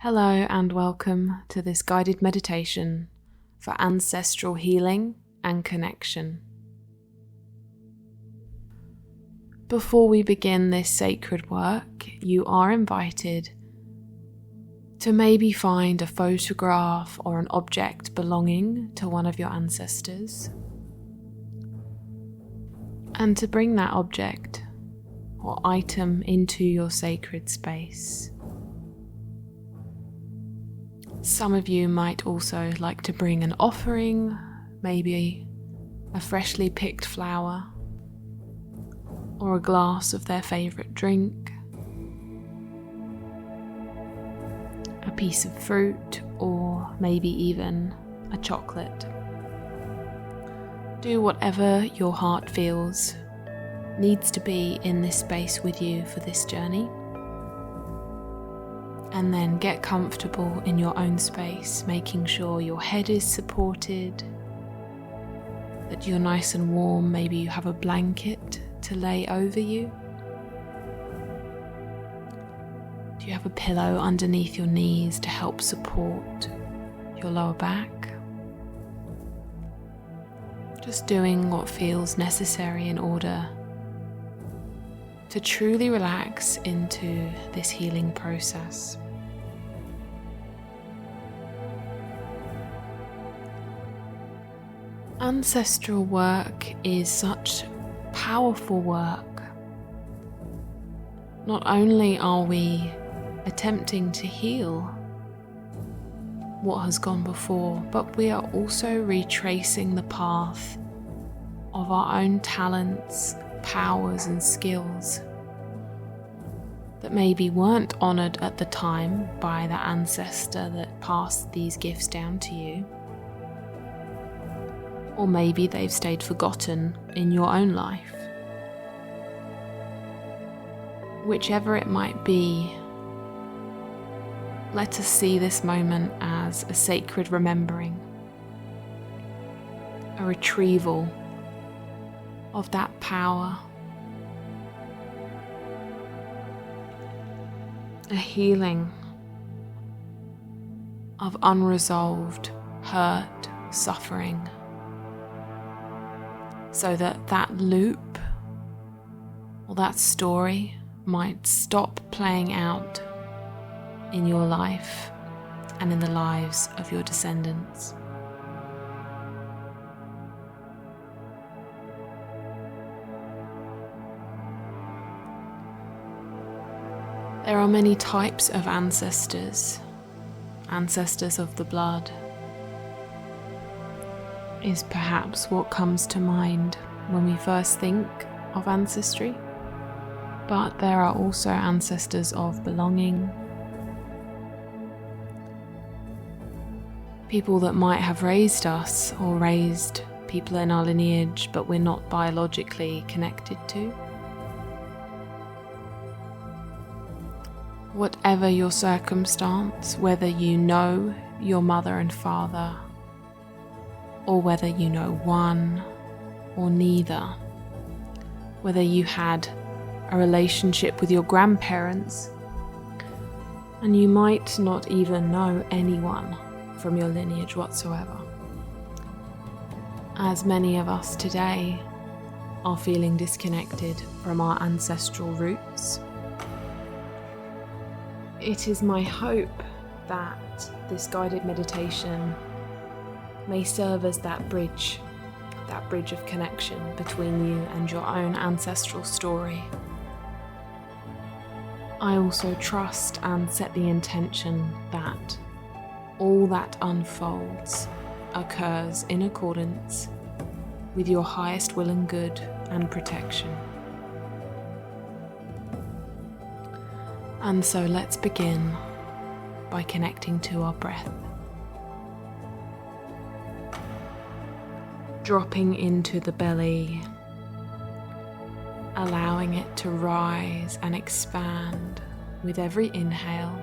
Hello and welcome to this guided meditation for ancestral healing and connection. Before we begin this sacred work, you are invited to maybe find a photograph or an object belonging to one of your ancestors, and to bring that object or item into your sacred space. Some of you might also like to bring an offering, maybe a freshly picked flower, or a glass of their favourite drink, a piece of fruit, or maybe even a chocolate. Do whatever your heart feels needs to be in this space with you for this journey. And then get comfortable in your own space, making sure your head is supported, that you're nice and warm. Maybe you have a blanket to lay over you. Do you have a pillow underneath your knees to help support your lower back? Just doing what feels necessary in order to truly relax into this healing process. Ancestral work is such powerful work. Not only are we attempting to heal what has gone before, but we are also retracing the path of our own talents, powers and skills that maybe weren't honoured at the time by the ancestor that passed these gifts down to you. Or maybe they've stayed forgotten in your own life. Whichever it might be, let us see this moment as a sacred remembering, a retrieval of that power, a healing of unresolved hurt, suffering, so that that loop or that story might stop playing out in your life and in the lives of your descendants. There are many types of ancestors. Ancestors of the blood is perhaps what comes to mind when we first think of ancestry. But there are also ancestors of belonging, people that might have raised us or raised people in our lineage but we're not biologically connected to. Whatever your circumstance, whether you know your mother and father, or whether you know one or neither, whether you had a relationship with your grandparents, and you might not even know anyone from your lineage whatsoever. As many of us today are feeling disconnected from our ancestral roots, it is my hope that this guided meditation may serve as that bridge of connection between you and your own ancestral story. I also trust and set the intention that all that unfolds occurs in accordance with your highest will and good and protection. And so let's begin by connecting to our breath. Dropping into the belly, allowing it to rise and expand with every inhale,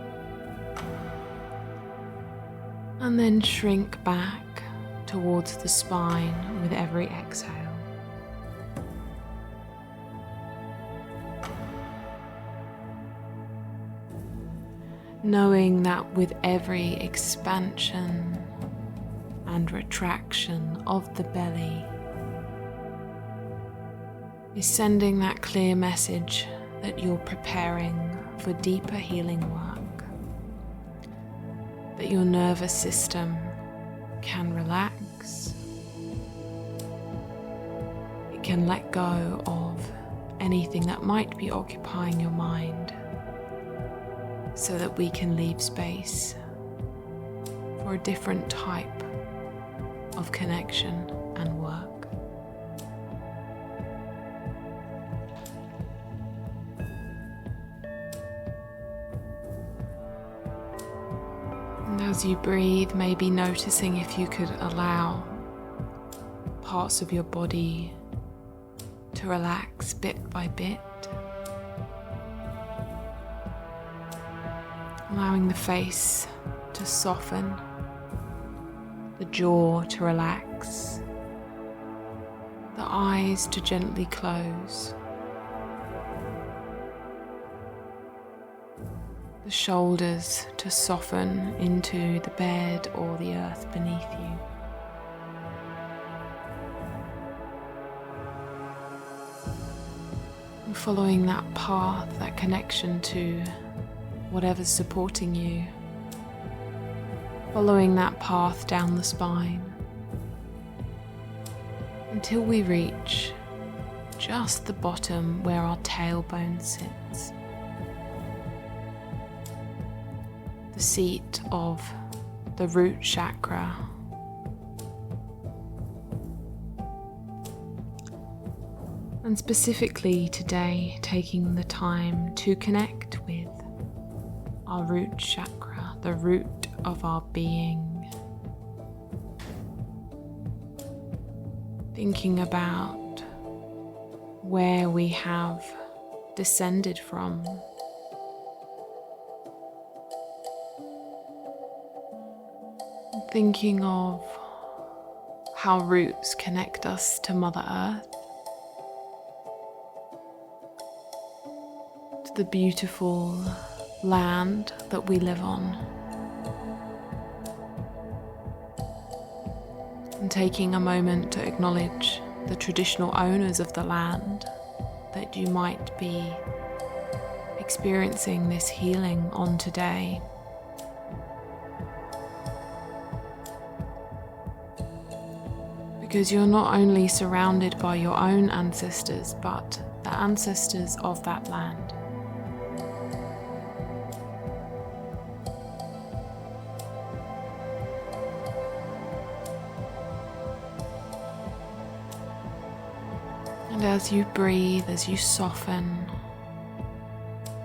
and then shrink back towards the spine with every exhale. knowing that with every expansion and retraction of the belly is sending that clear message that you're preparing for deeper healing work, that your nervous system can relax, it can let go of anything that might be occupying your mind, so that we can leave space for a different type of connection and work. And as you breathe, maybe noticing if you could allow parts of your body to relax bit by bit. Allowing the face to soften, the jaw to relax, the eyes to gently close, the shoulders to soften into the bed or the earth beneath you. And following that path, that connection to whatever's supporting you, following that path down the spine until we reach just the bottom where our tailbone sits, the seat of the root chakra. And specifically today, taking the time to connect with our root chakra, the root of our being. Thinking about where we have descended from. Thinking of how roots connect us to Mother Earth, to the beautiful land that we live on, and taking a moment to acknowledge the traditional owners of the land that you might be experiencing this healing on today. Because you're not only surrounded by your own ancestors, but the ancestors of that land. And as you breathe, as you soften,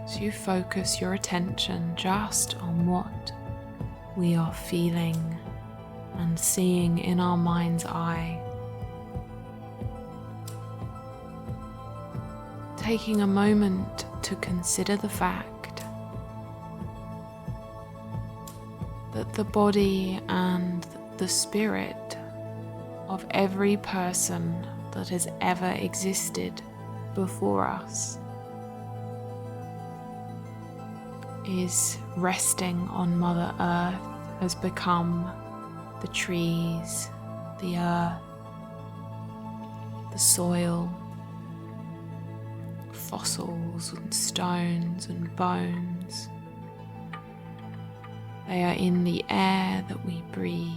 as you focus your attention just on what we are feeling and seeing in our mind's eye, taking a moment to consider the fact that the body and the spirit of every person that has ever existed before us is resting on Mother Earth, has become the trees, the earth, the soil, fossils and stones and bones. They are in the air that we breathe,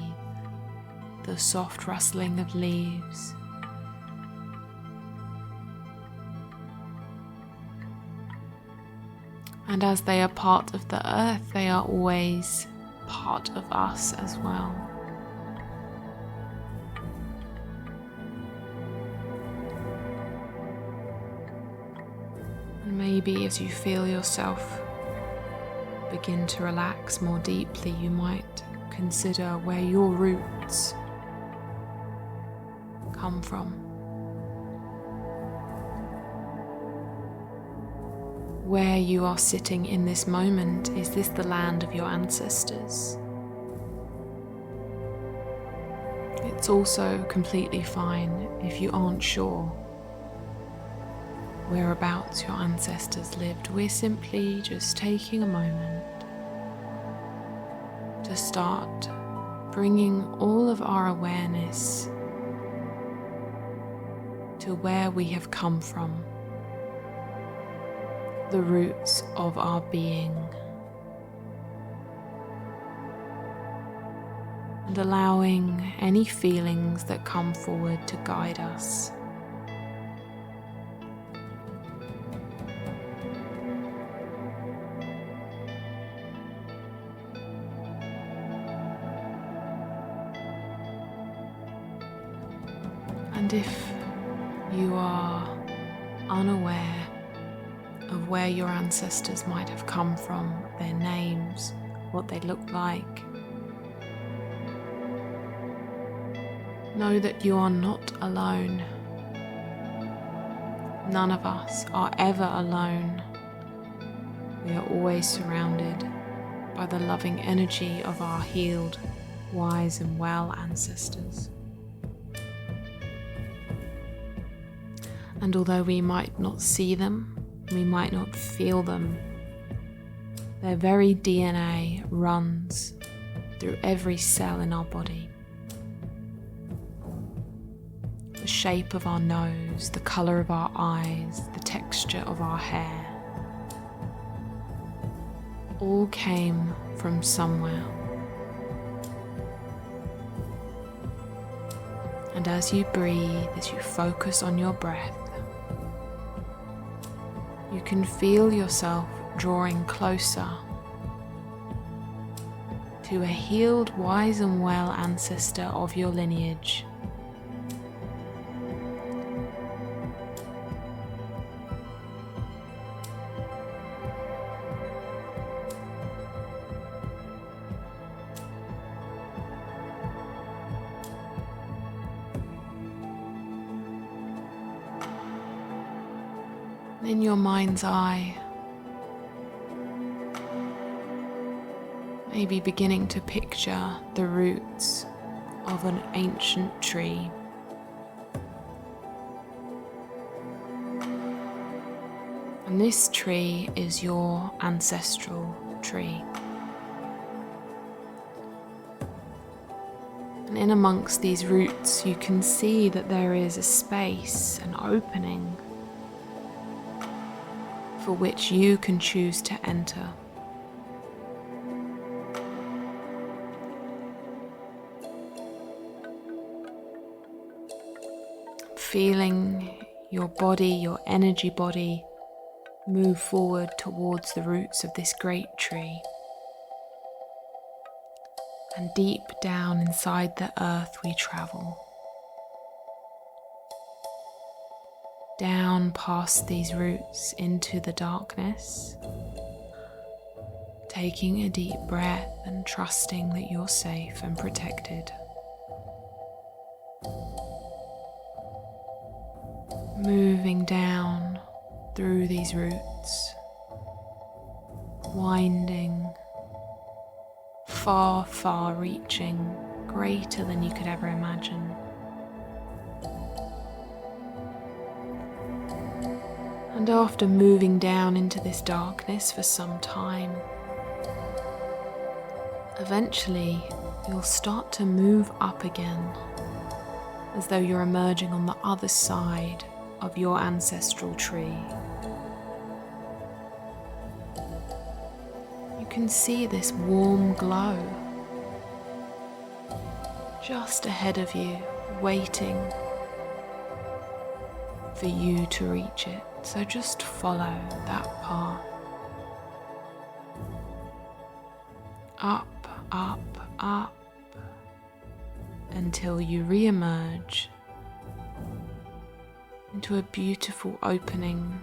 the soft rustling of leaves, and as they are part of the earth, they are always part of us as well. And maybe as you feel yourself begin to relax more deeply, you might consider where your roots come from. Where you are sitting in this moment, is this the land of your ancestors? It's also completely fine if you aren't sure whereabouts your ancestors lived. We're simply just taking a moment start bringing all of our awareness to where we have come from, the roots of our being, and allowing any feelings that come forward to guide us. And if you are unaware of where your ancestors might have come from, their names, what they looked like, know that you are not alone. None of us are ever alone. We are always surrounded by the loving energy of our healed, wise and well ancestors. And although we might not see them, we might not feel them, their very DNA runs through every cell in our body. The shape of our nose, the colour of our eyes, the texture of our hair, all came from somewhere. And as you breathe, as you focus on your breath, you can feel yourself drawing closer to a healed, wise and well ancestor of your lineage. In your mind's eye, maybe beginning to picture the roots of an ancient tree. And this tree is your ancestral tree. And in amongst these roots, you can see that there is a space, an opening, for which you can choose to enter. Feeling your body, your energy body, move forward towards the roots of this great tree. And deep down inside the earth we travel. Down past these roots into the darkness, taking a deep breath and trusting that you're safe and protected. Moving down through these roots, winding, far, far reaching, greater than you could ever imagine. And after moving down into this darkness for some time, eventually you'll start to move up again, as though you're emerging on the other side of your ancestral tree. You can see this warm glow just ahead of you, waiting for you to reach it. So just follow that path. Up, up, up, until you re-emerge into a beautiful opening.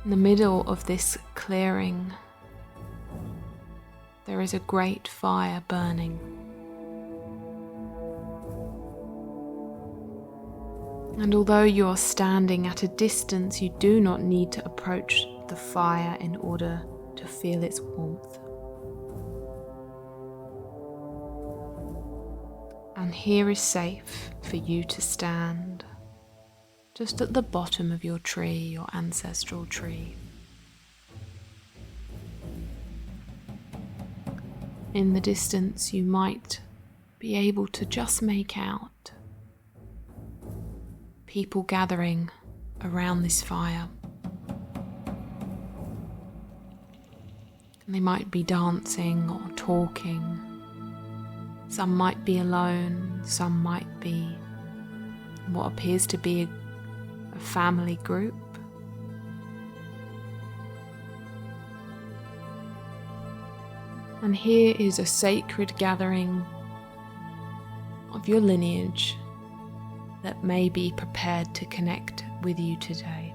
In the middle of this clearing, there is a great fire burning. And although you are standing at a distance, you do not need to approach the fire in order to feel its warmth. And here is safe for you to stand, just at the bottom of your tree, your ancestral tree. In the distance, you might be able to just make out people gathering around this fire. They might be dancing or talking. Some might be alone, some might be what appears to be a family group. And here is a sacred gathering of your lineage that may be prepared to connect with you today.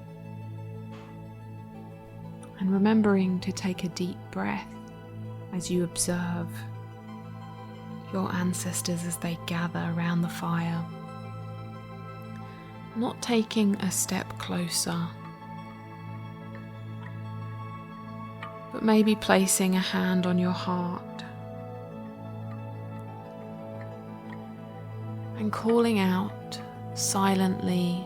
And remembering to take a deep breath as you observe your ancestors as they gather around the fire. Not taking a step closer, but maybe placing a hand on your heart and calling out silently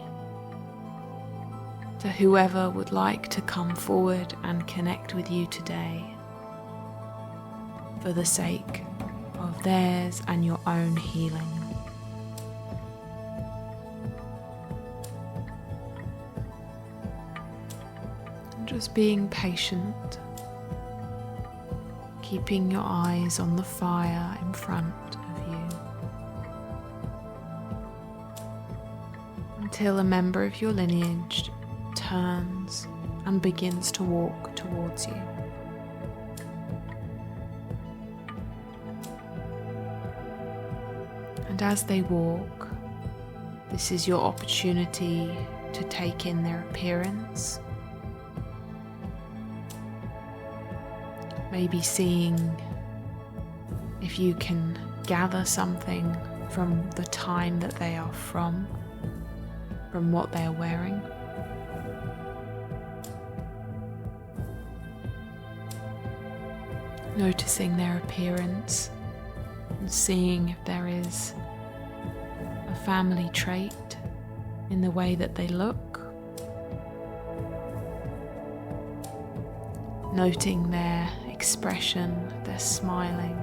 to whoever would like to come forward and connect with you today for the sake of theirs and your own healing. And just being patient, keeping your eyes on the fire in front of you until a member of your lineage turns and begins to walk towards you. And as they walk, this is your opportunity to take in their appearance. Maybe seeing if you can gather something from the time that they are from what they are wearing. Noticing their appearance and seeing if there is a family trait in the way that they look. Noting their expression, if they're smiling,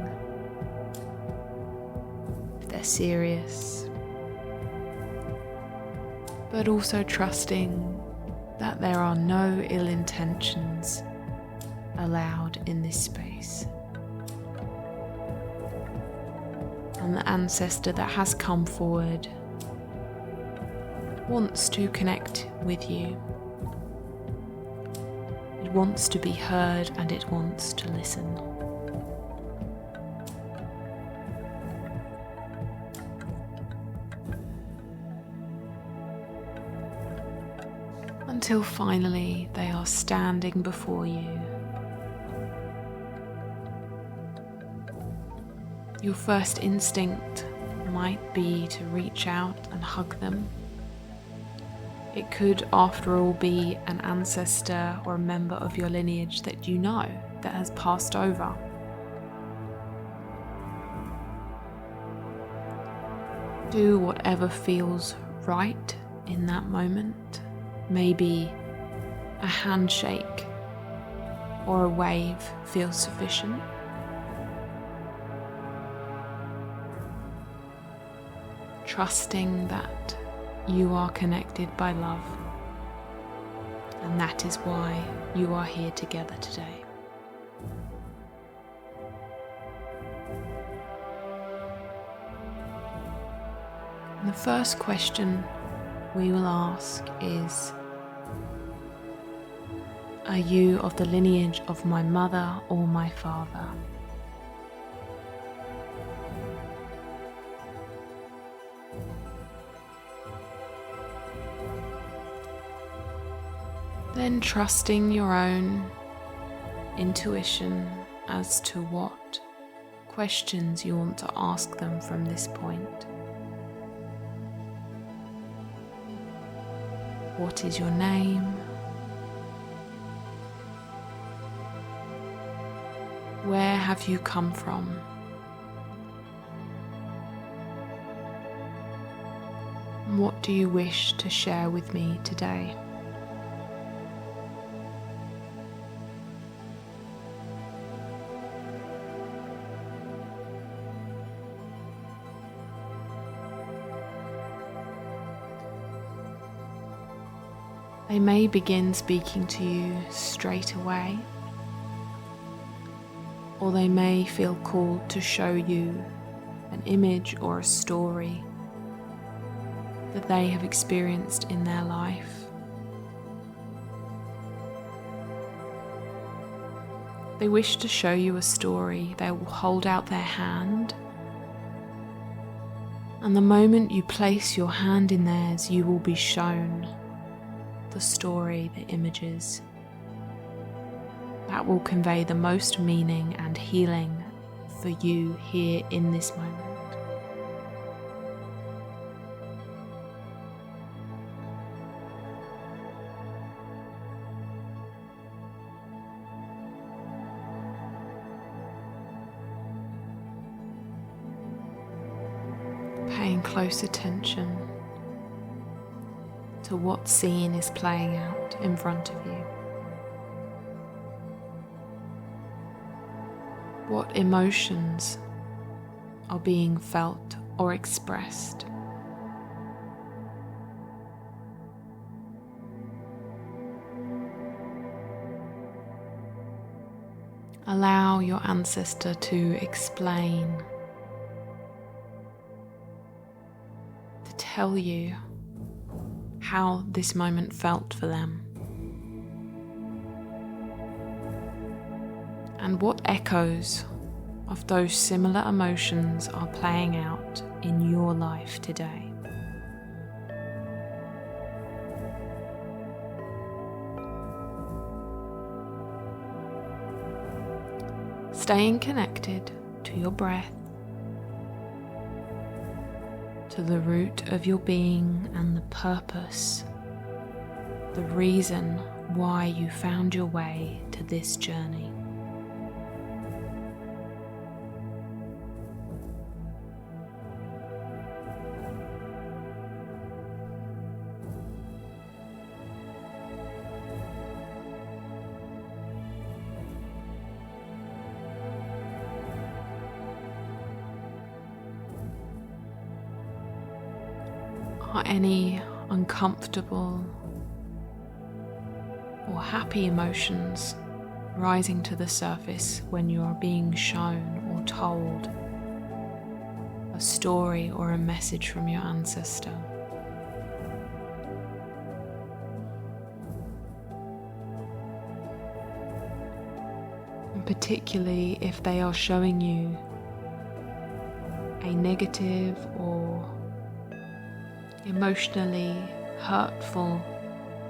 if they're serious, but also trusting that there are no ill intentions allowed in this space. And the ancestor that has come forward wants to connect with you. It wants to be heard and it wants to listen. Until finally they are standing before you. Your first instinct might be to reach out and hug them. It could, after all, be an ancestor or a member of your lineage that you know that has passed over. Do whatever feels right in that moment. Maybe a handshake or a wave feels sufficient. Trusting that you are connected by love, and that is why you are here together today. And the first question we will ask is, are you of the lineage of my mother or my father? Then trusting your own intuition as to what questions you want to ask them from this point. What is your name? Where have you come from? What do you wish to share with me today? They may begin speaking to you straight away, or they may feel called to show you an image or a story that they have experienced in their life. They wish to show you a story. They will hold out their hand, and the moment you place your hand in theirs, you will be shown the story, the images that will convey the most meaning and healing for you here in this moment. Paying close attention to what scene is playing out in front of you. What emotions are being felt or expressed? Allow your ancestor to explain, to tell you how this moment felt for them, and what echoes of those similar emotions are playing out in your life today. Staying connected to your breath, to the root of your being and the purpose, the reason why you found your way to this journey. Are any uncomfortable or happy emotions rising to the surface when you are being shown or told a story or a message from your ancestor? And particularly if they are showing you a negative or emotionally hurtful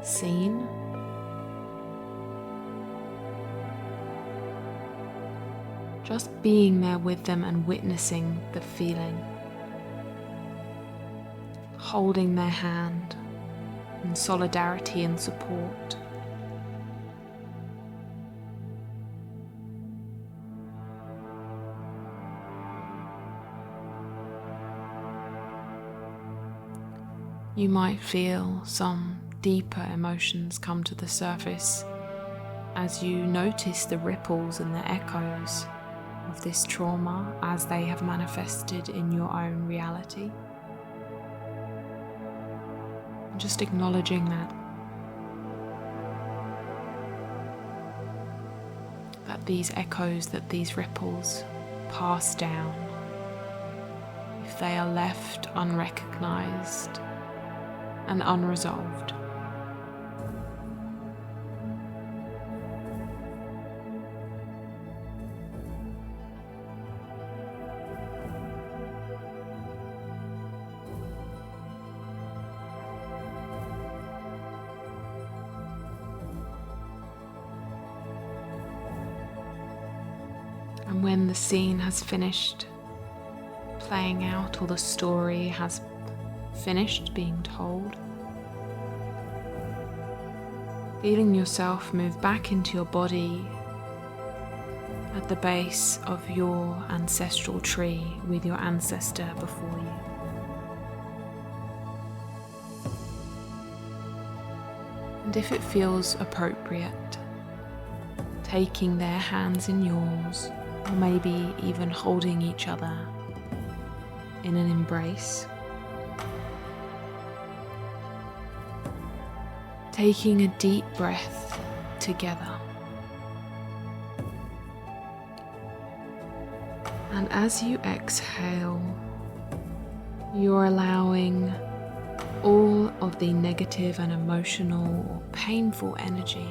scene, just being there with them and witnessing the feeling, holding their hand in solidarity and support. You might feel some deeper emotions come to the surface as you notice the ripples and the echoes of this trauma as they have manifested in your own reality. And just acknowledging that these echoes, that these ripples pass down. If they are left unrecognized and unresolved, and when the scene has finished playing out or the story has finished being told, feeling yourself move back into your body at the base of your ancestral tree with your ancestor before you. And if it feels appropriate, taking their hands in yours, or maybe even holding each other in an embrace, taking a deep breath together. And as you exhale, you're allowing all of the negative and emotional or painful energy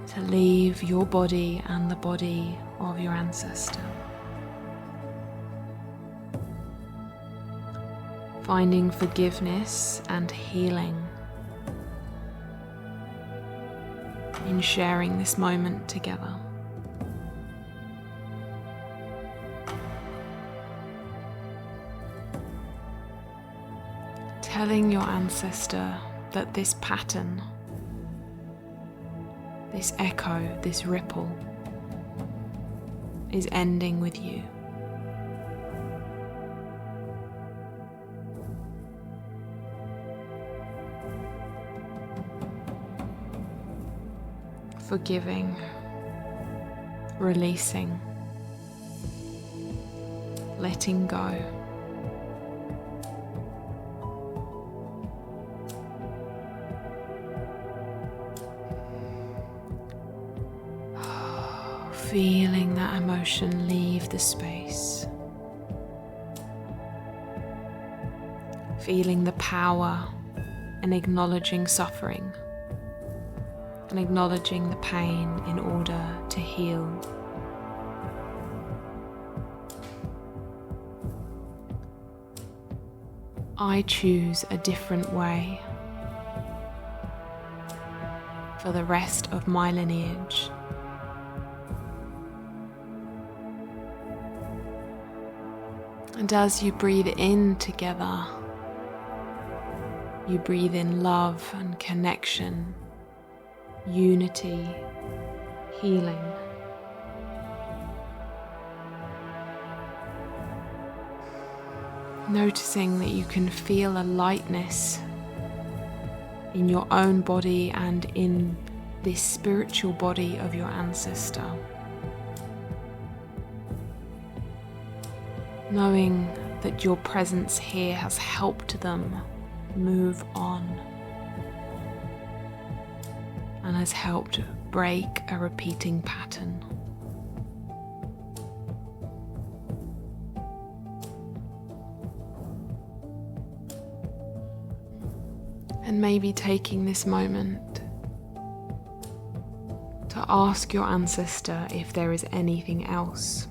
to leave your body and the body of your ancestor. Finding forgiveness and healing in sharing this moment together. Telling your ancestor that this pattern, this echo, this ripple is ending with you. Forgiving, releasing, letting go. Feeling that emotion leave the space. Feeling the power and acknowledging suffering and acknowledging the pain in order to heal. I choose a different way for the rest of my lineage. And as you breathe in together, you breathe in love and connection, unity, healing. Noticing that you can feel a lightness in your own body and in this spiritual body of your ancestor. Knowing that your presence here has helped them move on and has helped break a repeating pattern. And maybe taking this moment to ask your ancestor if there is anything else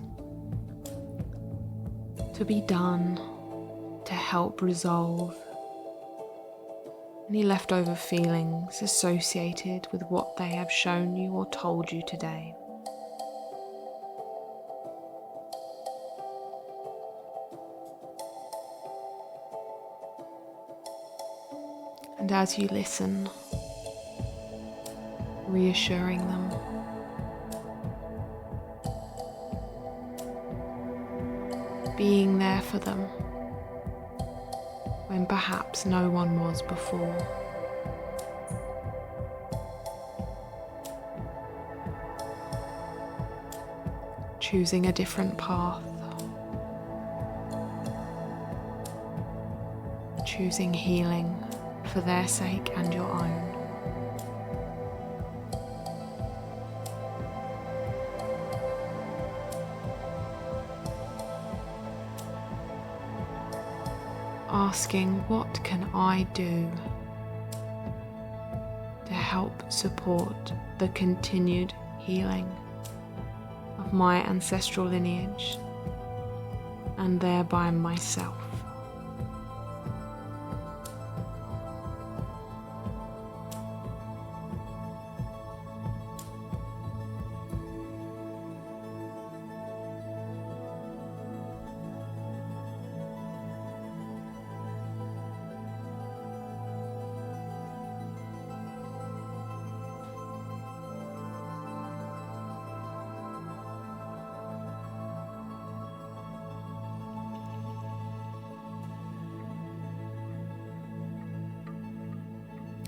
to be done to help resolve any leftover feelings associated with what they have shown you or told you today. And as you listen, reassuring them, being there for them when perhaps no one was before. Choosing a different path, choosing healing for their sake and your own. Asking, what can I do to help support the continued healing of my ancestral lineage and thereby myself?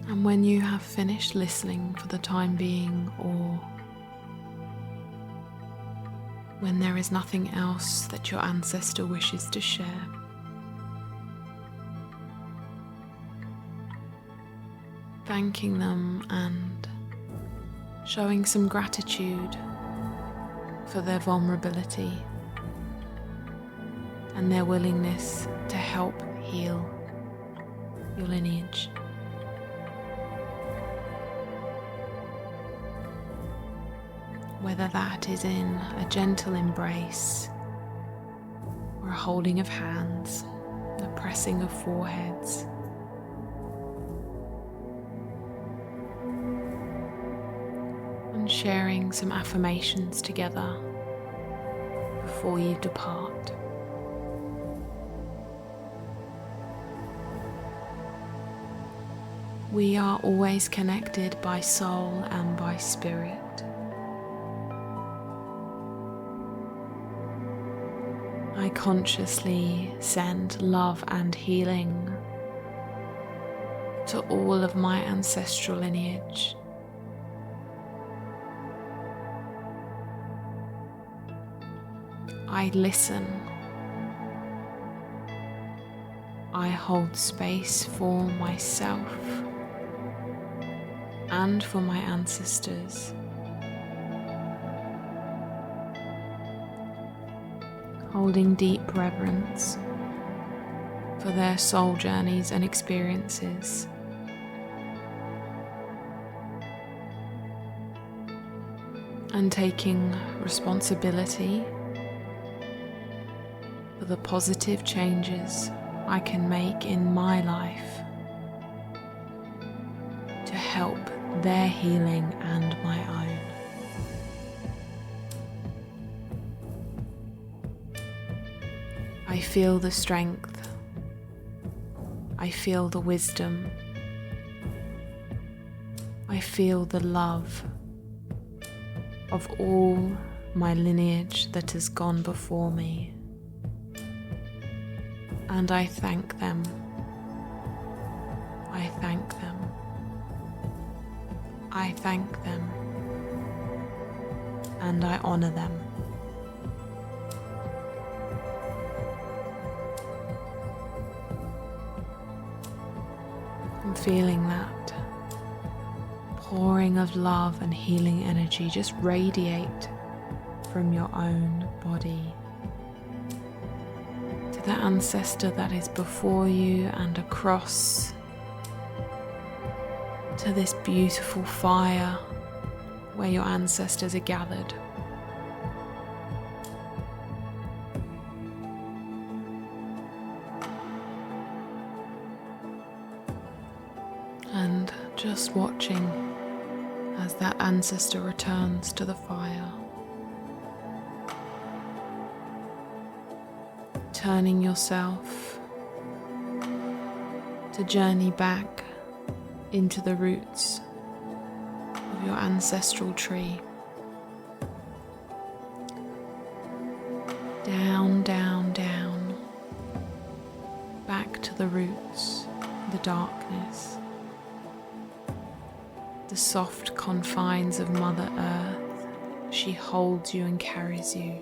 And when you have finished listening for the time being, or when there is nothing else that your ancestor wishes to share, thanking them and showing some gratitude for their vulnerability and their willingness to help heal your lineage. Whether that is in a gentle embrace or a holding of hands, a pressing of foreheads, and sharing some affirmations together before you depart. We are always connected by soul and by spirit. I consciously send love and healing to all of my ancestral lineage. I listen. I hold space for myself and for my ancestors. Holding deep reverence for their soul journeys and experiences. And taking responsibility for the positive changes I can make in my life to help their healing and my own. I feel the strength, I feel the wisdom, I feel the love of all my lineage that has gone before me, and I thank them, I thank them, I thank them, and I honour them. I'm feeling that pouring of love and healing energy just radiate from your own body to the ancestor that is before you and across to this beautiful fire where your ancestors are gathered. And just watching as that ancestor returns to the fire, turning yourself to journey back into the roots of your ancestral tree. Down, down, down, back to the roots, the darkness, the soft confines of Mother Earth. She holds you and carries you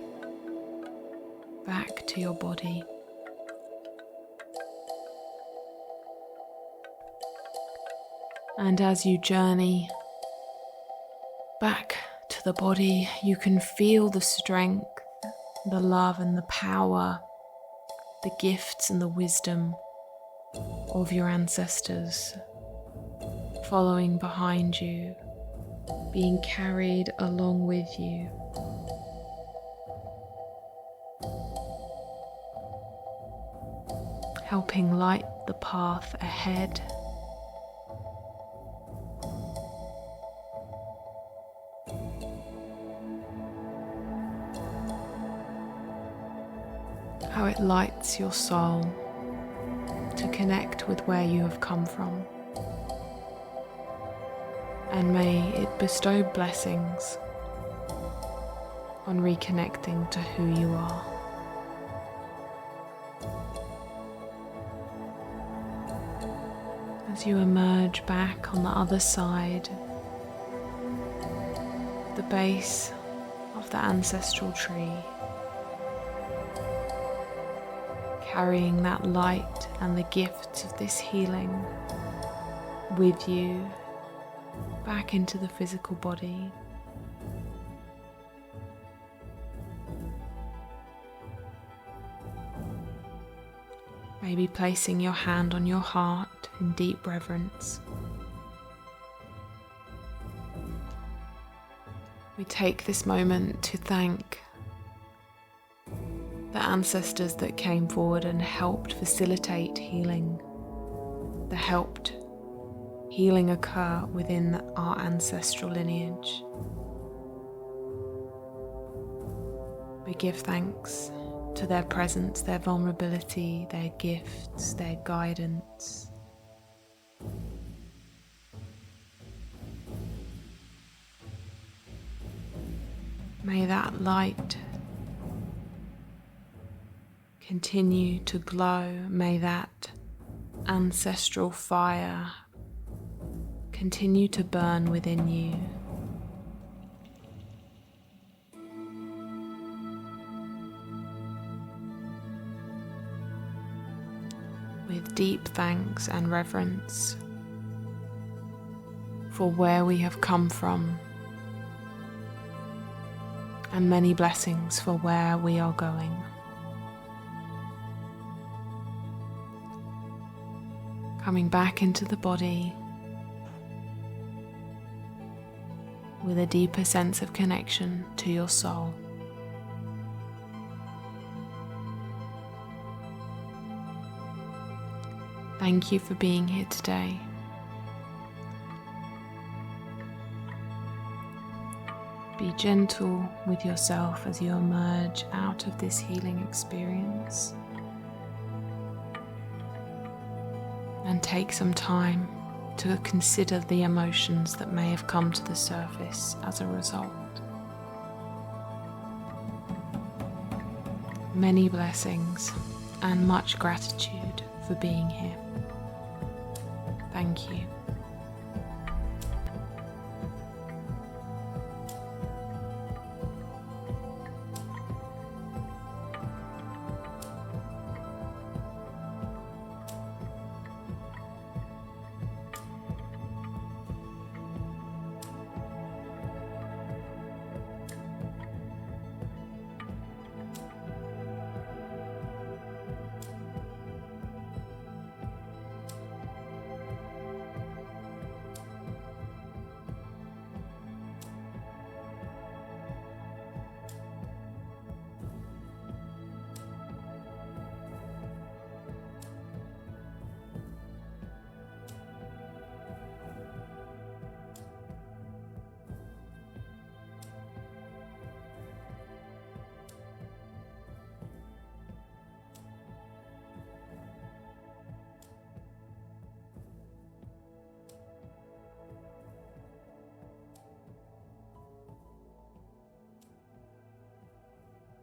back to your body. And as you journey back to the body, you can feel the strength, the love and the power, the gifts and the wisdom of your ancestors following behind you, being carried along with you. Helping light the path ahead. How it lights your soul to connect with where you have come from. And may it bestow blessings on reconnecting to who you are. As you emerge back on the other side, the base of the ancestral tree, carrying that light and the gifts of this healing, with you back into the physical body. Maybe placing your hand on your heart in deep reverence. We take this moment to thank the ancestors that came forward and helped facilitate healing, that helped healing occur within our ancestral lineage. We give thanks to their presence, their vulnerability, their gifts, their guidance. May that light continue to glow. May that ancestral fire continue to burn within you. With deep thanks and reverence for where we have come from, and many blessings for where we are going. Coming back into the body with a deeper sense of connection to your soul. Thank you for being here today. Be gentle with yourself as you emerge out of this healing experience. And take some time to consider the emotions that may have come to the surface as a result. Many blessings and much gratitude for being here. Thank you.